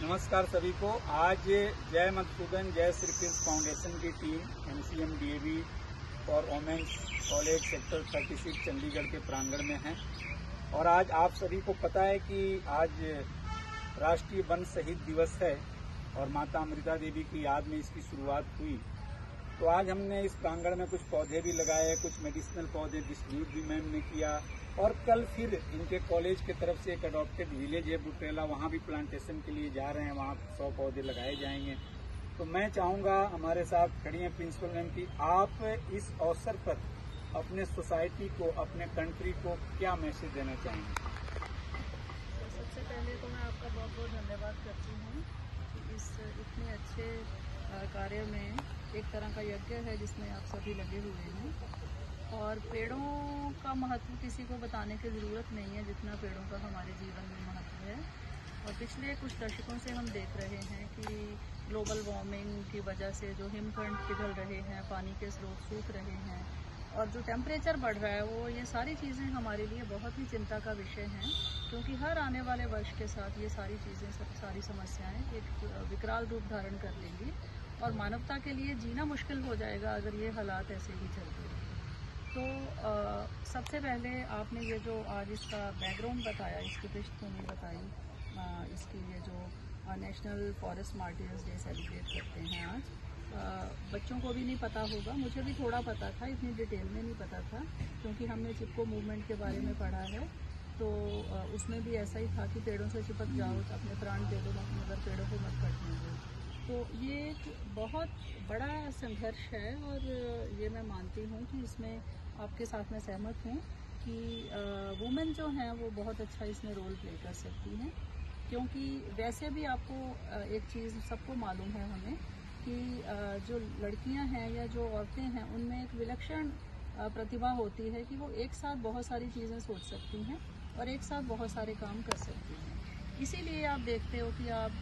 नमस्कार सभी को। आज जय मधुसूदन जय श्री कृष्ण फाउंडेशन की टीम एमसीएम डीएवी और वोमेन्स कॉलेज सेक्टर 36 चंडीगढ़ के प्रांगण में है। और आज आप सभी को पता है कि आज राष्ट्रीय वन शहीद दिवस है और माता अमृता देवी की याद में इसकी शुरुआत हुई। तो आज हमने इस प्रांगण में कुछ पौधे भी लगाए, कुछ मेडिसिनल पौधे डिस्ट्रीब्यूट भी मैम ने किया। और कल फिर इनके कॉलेज की तरफ से एक अडॉप्टेड विलेज है बुटरेला, वहाँ भी प्लांटेशन के लिए जा रहे हैं, वहाँ 100 पौधे लगाए जाएंगे। तो मैं चाहूँगा, हमारे साथ खड़ी हैं प्रिंसिपल मैम, की आप इस अवसर पर अपने सोसाइटी को, अपने कंट्री को क्या मैसेज देना चाहेंगे? तो सबसे पहले तो मैं आपका बहुत बहुत धन्यवाद करती हूँ कि इस इतने अच्छे कार्य में एक तरह का यज्ञ है जिसमें आप सभी लगे हुए हैं। और पेड़ों का महत्व किसी को बताने की ज़रूरत नहीं है जितना पेड़ों का हमारे जीवन में महत्व है। और पिछले कुछ दशकों से हम देख रहे हैं कि ग्लोबल वार्मिंग की वजह से जो हिमखंड पिघल रहे हैं, पानी के स्रोत सूख रहे हैं और जो टेम्परेचर बढ़ रहा है, वो ये सारी चीज़ें हमारे लिए बहुत ही चिंता का विषय हैं, क्योंकि हर आने वाले वर्ष के साथ ये सारी चीज़ें, सारी समस्याएं एक विकराल रूप धारण कर लेंगी और मानवता के लिए जीना मुश्किल हो जाएगा अगर ये हालात ऐसे ही चलते रहे। तो सबसे पहले आपने ये जो आज इसका बैकग्राउंड बताया, इसकी पृष्ठभूमि बताई, इसकी ये जो national forest martyrs day celebrate करते हैं आज, बच्चों को भी नहीं पता होगा, मुझे भी थोड़ा पता था, इतनी डिटेल में नहीं पता था, क्योंकि हमने चिपको मूवमेंट के बारे में पढ़ा है। तो उसमें भी ऐसा ही था कि पेड़ों से चिपक जाओ तो अपने प्राण दे दो, मगर पेड़ों को मत कटने दो। तो ये एक बहुत बड़ा संघर्ष है और ये मैं मानती हूँ कि इसमें आपके साथ में सहमत हूँ कि वुमेन जो हैं वो बहुत अच्छा इसमें रोल प्ले कर सकती हैं, क्योंकि वैसे भी आपको एक चीज़ सबको मालूम है हमें कि जो लड़कियां हैं या जो औरतें हैं उनमें एक विलक्षण प्रतिभा होती है कि वो एक साथ बहुत सारी चीज़ें सोच सकती हैं और एक साथ बहुत सारे काम कर सकती हैं। इसीलिए आप देखते हो कि आप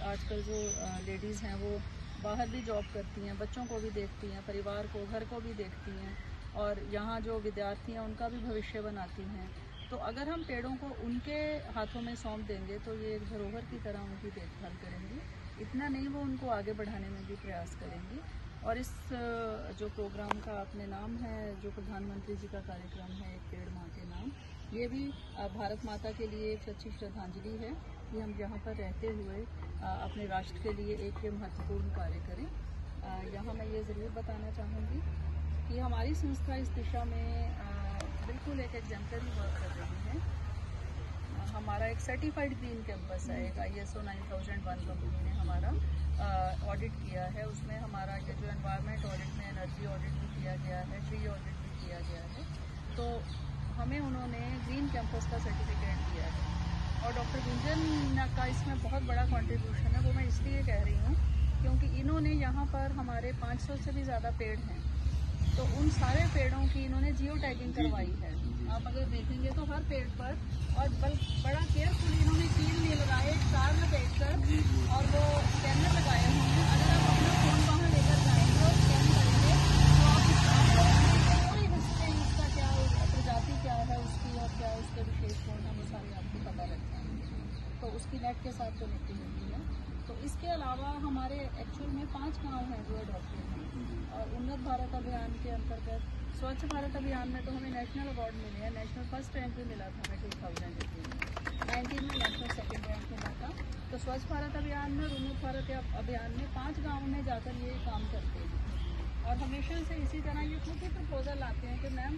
आजकल जो लेडीज़ हैं वो बाहर भी जॉब करती हैं, बच्चों को भी देखती हैं, परिवार को, घर को भी देखती हैं और यहाँ जो विद्यार्थी हैं उनका भी भविष्य बनाती हैं। तो अगर हम पेड़ों को उनके हाथों में सौंप देंगे तो ये एक धरोहर की तरह उनकी देखभाल करेंगी। इतना नहीं, वो उनको आगे बढ़ाने में भी प्रयास करेंगी। और इस जो प्रोग्राम का आपने नाम है, जो प्रधानमंत्री जी का कार्यक्रम है, एक पेड़ माँ के नाम, ये भी भारत माता के लिए एक सच्ची श्रद्धांजलि है कि हम यहाँ पर रहते हुए अपने राष्ट्र के लिए एक ये महत्वपूर्ण कार्य करें। यहाँ मैं ये ज़रूर बताना चाहूँगी कि हमारी संस्था इस दिशा में बिल्कुल एक एग्जाम्पलरी वर्क कर रही है। हमारा एक सर्टिफाइड ग्रीन कैंपस है, एक ISO 9001 कंपनी ने हमारा ऑडिट किया है। उसमें हमारा ये जो एनवायरनमेंट ऑडिट में एनर्जी ऑडिट भी किया गया है, ट्री ऑडिट भी किया गया है। तो हमें उन्होंने ग्रीन कैंपस का सर्टिफिकेट दिया है और डॉक्टर गुंजन का इसमें बहुत बड़ा कंट्रीब्यूशन है। वो मैं इसलिए कह रही हूँ क्योंकि इन्होंने यहाँ पर हमारे 500 से भी ज़्यादा पेड़ हैं, तो उन सारे पेड़ों की इन्होंने जियो टैगिंग करवाई है। आप अगर देखेंगे तो हर पेड़ पर, और बड़ा केयरफुली इन्होंने कील नहीं लगाए, तार लपेट कर और वो स्कैनर लगाए होंगे। अगर आप अपना फोन वहाँ लेकर जाएंगे और स्कैन करेंगे तो आप कोई हिस्से इसका क्या प्रजाति क्या है उसकी और क्या उसके विशेष गुण है, वो सारी आपको पता लग जाएंगे। तो उसकी नेट के साथ कनेक्टिंग होती है। तो इसके अलावा हमारे एक्चुअल में 5 गाँव हैं जो अडॉप्टेड हैं। और उन्नत भारत अभियान के अंतर्गत स्वच्छ भारत अभियान में तो हमें नेशनल अवार्ड मिले हैं। नेशनल फर्स्ट रैंक भी मिला था हमें 2019 में, नेशनल सेकंड रैंक मिला था। तो स्वच्छ भारत अभियान में और उन्नत भारत अभियान में 5 गाँव में जाकर ये काम करते हैं। और हमेशा से इसी तरह ये खुद ही प्रपोजल आते हैं कि मैम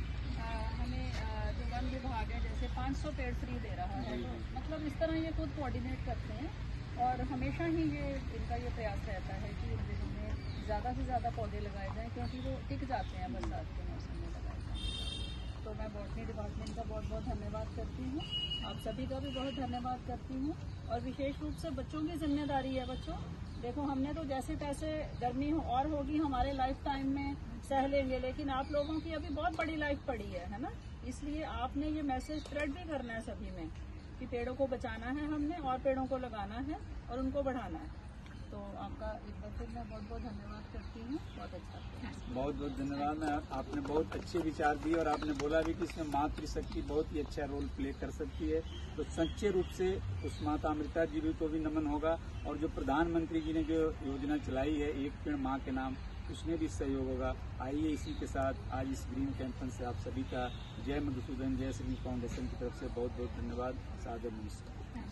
हमें जो वन विभाग है जैसे 500 पेड़ फ्री दे रहा है, तो मतलब इस तरह ये खुद कोऑर्डिनेट करते हैं। और हमेशा ही इनका ये प्रयास रहता है कि इन दिनों में ज़्यादा से ज़्यादा पौधे लगाए जाएँ, क्योंकि वो टिक जाते हैं बरसात के मौसम में लगाए जाएँ। तो मैं बॉटनी डिपार्टमेंट का बहुत बहुत धन्यवाद करती हूँ, आप सभी का भी बहुत धन्यवाद करती हूँ। और विशेष रूप से बच्चों की जिम्मेदारी है। बच्चों देखो, हमने तो जैसे तैसे गर्मी और होगी हमारे लाइफ टाइम में सह लेंगे, लेकिन आप लोगों की अभी बहुत बड़ी लाइफ पड़ी है ना। इसलिए आपने ये मैसेज स्प्रेड भी करना है सभी में कि पेड़ों को बचाना है हमने और पेड़ों को लगाना है और उनको बढ़ाना है। तो आपका एक बार फिर मैं बहुत बहुत धन्यवाद करती हूँ। बहुत अच्छा किया। बहुत बहुत धन्यवाद। आपने बहुत अच्छे विचार दिए और आपने बोला भी कि इसमें मातृशक्ति बहुत ही अच्छा रोल प्ले कर सकती है। तो सच्चे रूप से उस माता अमृता जी को भी नमन होगा और जो प्रधानमंत्री जी ने जो योजना चलाई है एक पेड़ माँ के नाम, उसमें भी सहयोग होगा। आइए इसी के साथ आज इस ग्रीन कैंपन से आप सभी का जय मधुसूदन जय श्री फाउंडेशन की तरफ से बहुत बहुत धन्यवाद, सादर नमस्कार।